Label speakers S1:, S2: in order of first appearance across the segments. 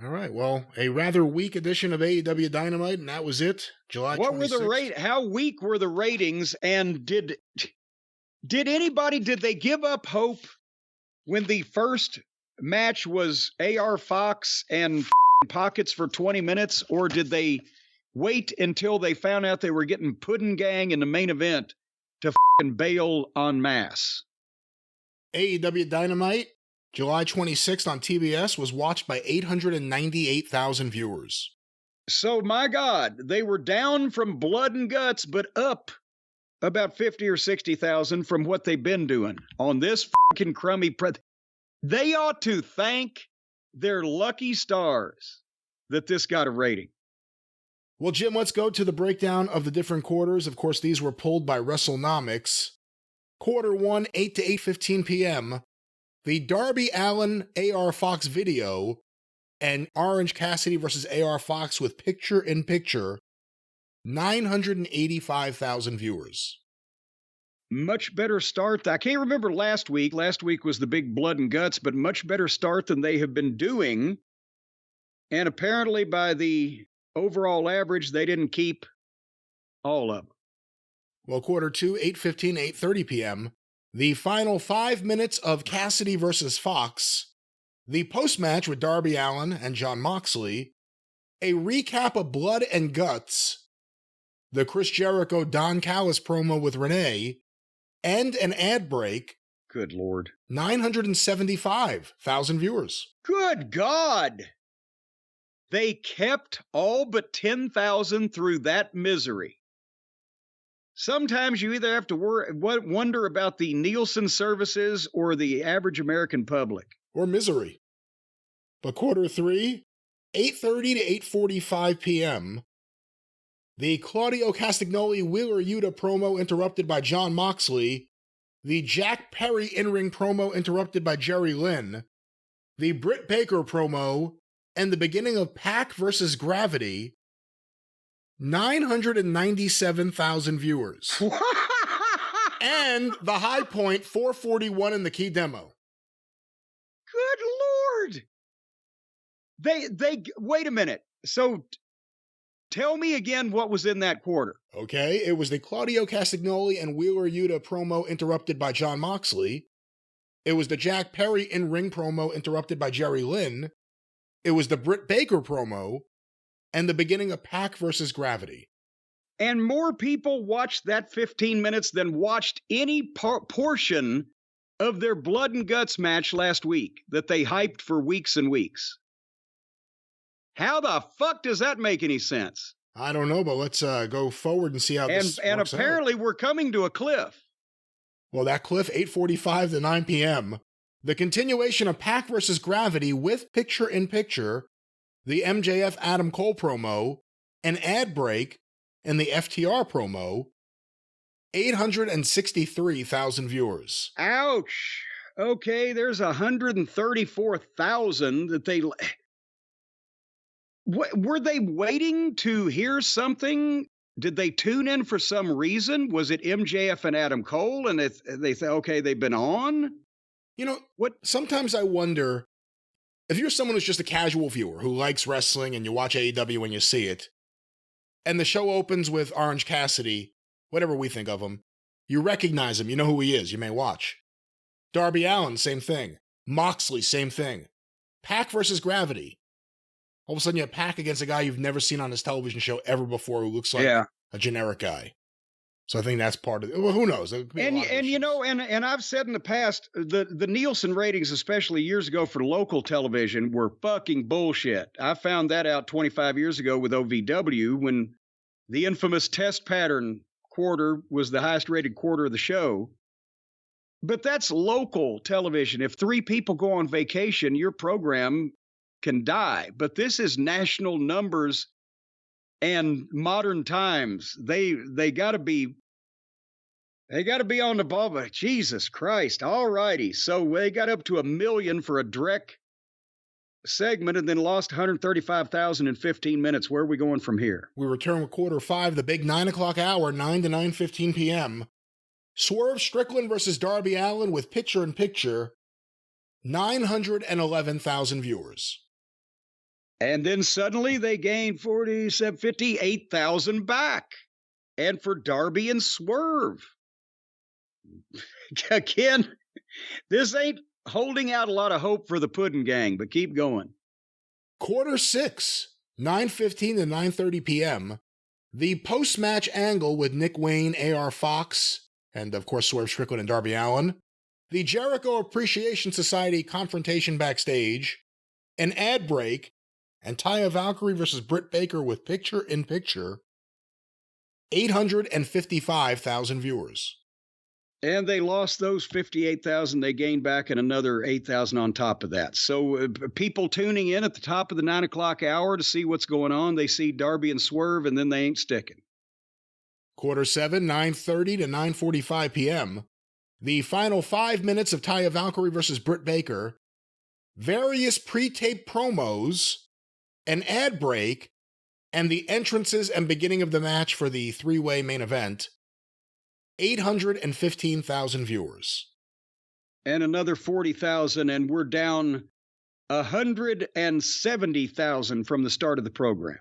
S1: All right. Well, a rather weak edition of AEW Dynamite, and that was it. July 26th.
S2: What were the how weak were the ratings, and did they give up hope when the first match was AR Fox and Pockets for 20 minutes, or did they wait until they found out they were getting Puddin' Gang in the main event to bail en masse?
S1: AEW Dynamite, July 26th on TBS, was watched by 898,000 viewers.
S2: So, my God, they were down from blood and guts, but up about 50 or 60,000 from what they've been doing on this fucking crummy They ought to thank their lucky stars that this got a rating.
S1: Well, Jim, let's go to the breakdown of the different quarters. Of course, these were pulled by WrestleNomics. Quarter 1, 8 to 8:15 p.m., the Darby Allin AR Fox video and Orange Cassidy versus AR Fox with picture-in-picture, 985,000 viewers.
S2: Much better start. I can't remember last week. Last week was the big blood and guts, but much better start than they have been doing. And apparently by the overall average, they didn't keep all of them.
S1: Well, quarter 2, 8:15, 8:30 p.m., the final 5 minutes of Cassidy versus Fox, the post-match with Darby Allin and Jon Moxley, a recap of Blood and Guts, the Chris Jericho Don Callis promo with Renee, and an ad break.
S2: Good Lord.
S1: 975,000 viewers.
S2: Good God. They kept all but 10,000 through that misery. Sometimes you either have to wonder about the Nielsen services or the average American public.
S1: Or misery. But quarter 3, 8:30 to 8:45 p.m., the Claudio Castagnoli Wheeler Yuta promo interrupted by Jon Moxley, the Jack Perry in-ring promo interrupted by Jerry Lynn, the Britt Baker promo, and the beginning of Pac versus Gravity, 997,000 viewers. And the high point, 441 in the key demo.
S2: Good Lord. They wait a minute. So tell me again what was in that quarter.
S1: Okay, it was the Claudio Castagnoli and Wheeler Yuta promo interrupted by Jon Moxley. It was the Jack Perry in-ring promo interrupted by Jerry Lynn. It was the Britt Baker promo and the beginning of Pac versus Gravity.
S2: And more people watched that 15 minutes than watched any portion of their blood and guts match last week that they hyped for weeks and weeks. How the fuck does that make any sense?
S1: I don't know, but let's go forward and see how this
S2: And
S1: works
S2: apparently
S1: out.
S2: We're coming to a cliff.
S1: Well, that cliff, 8:45 to 9 p.m., the continuation of Pac versus Gravity with picture-in-picture, the MJF Adam Cole promo, an ad break, and the FTR promo, 863,000 viewers.
S2: Ouch. Okay, there's 134,000 that they... Were they waiting to hear something? Did they tune in for some reason? Was it MJF and Adam Cole and they say, okay, they've been on?
S1: You know, sometimes I wonder, if you're someone who's just a casual viewer who likes wrestling and you watch AEW when you see it, and the show opens with Orange Cassidy, whatever we think of him, you recognize him, you know who he is, you may watch. Darby Allin, same thing. Moxley, same thing. Pac versus Gravity. All of a sudden you have Pac against a guy you've never seen on his television show ever before who looks like a generic guy. So I think that's part of it. Well, who knows?
S2: And you know, and I've said in the past, the Nielsen ratings, especially years ago for local television, were fucking bullshit. I found that out 25 years ago with OVW when the infamous test pattern quarter was the highest rated quarter of the show. But that's local television. If 3 people go on vacation, your program can die. But this is national numbers and modern times. They got to be on the ball. But Jesus Christ. All righty. So they got up to 1 million for a direct segment and then lost 135,000 in 15 minutes. Where are we going from here?
S1: We return with quarter 5, the big 9 o'clock hour, 9 to 9:15 p.m. Swerve Strickland versus Darby Allin with picture-in-picture, 911,000 viewers.
S2: And then suddenly they gained 47, 58,000 back. And for Darby and Swerve. Again, this ain't holding out a lot of hope for the Puddin' Gang, but keep going.
S1: Quarter 6, 9:15 to 9:30 p.m. The post-match angle with Nick Wayne, AR Fox, and of course Swerve Strickland and Darby Allin. The Jericho Appreciation Society confrontation backstage. An ad break. And Taya Valkyrie versus Britt Baker with picture-in-picture. 855,000 viewers.
S2: And they lost those 58,000. They gained back and another 8,000 on top of that. So people tuning in at the top of the 9 o'clock hour to see what's going on, they see Darby and Swerve, and then they ain't sticking.
S1: Quarter 7, 9:30 to 9:45 p.m. The final 5 minutes of Taya Valkyrie versus Britt Baker. Various pre-taped promos, an ad break, and the entrances and beginning of the match for the three-way main event. 815,000 viewers.
S2: And another 40,000, and we're down 170,000 from the start of the program.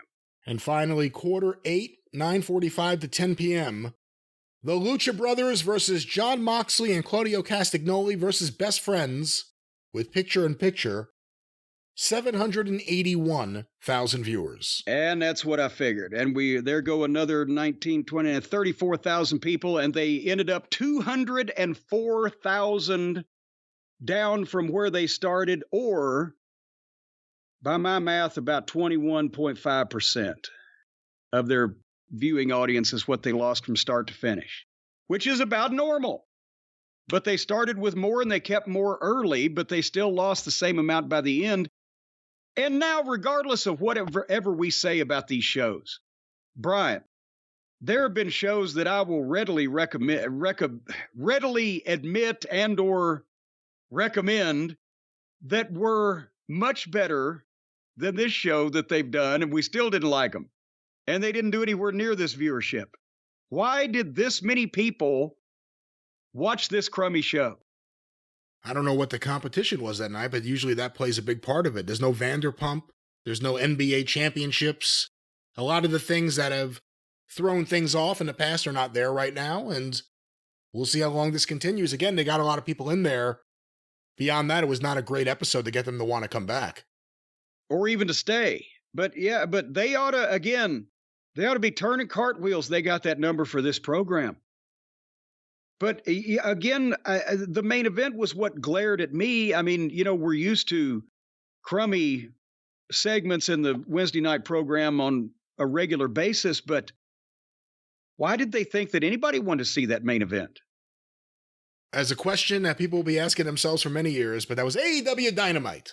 S1: And finally, quarter 8, 9:45 to 10 p.m., the Lucha Brothers versus Jon Moxley and Claudio Castagnoli versus Best Friends with picture-in-picture. 781,000 viewers.
S2: And that's what I figured. And there go another 19, 20, 34,000 people, and they ended up 204,000 down from where they started, or, by my math, about 21.5% of their viewing audience is what they lost from start to finish, which is about normal. But they started with more and they kept more early, but they still lost the same amount by the end. And now, regardless of whatever we say about these shows, Brian, there have been shows that I will readily admit and or recommend that were much better than this show that they've done, and we still didn't like them. And they didn't do anywhere near this viewership. Why did this many people watch this crummy show?
S1: I don't know what the competition was that night, but usually that plays a big part of it. There's no Vanderpump. There's no NBA championships. A lot of the things that have thrown things off in the past are not there right now, and we'll see how long this continues. Again, they got a lot of people in there. Beyond that, it was not a great episode to get them to want to come back.
S2: Or even to stay. But yeah, but they ought to be turning cartwheels. They got that number for this program. But again, the main event was what glared at me. I mean, we're used to crummy segments in the Wednesday night program on a regular basis, but why did they think that anybody wanted to see that main event?
S1: As a question that people will be asking themselves for many years, but that was AEW Dynamite.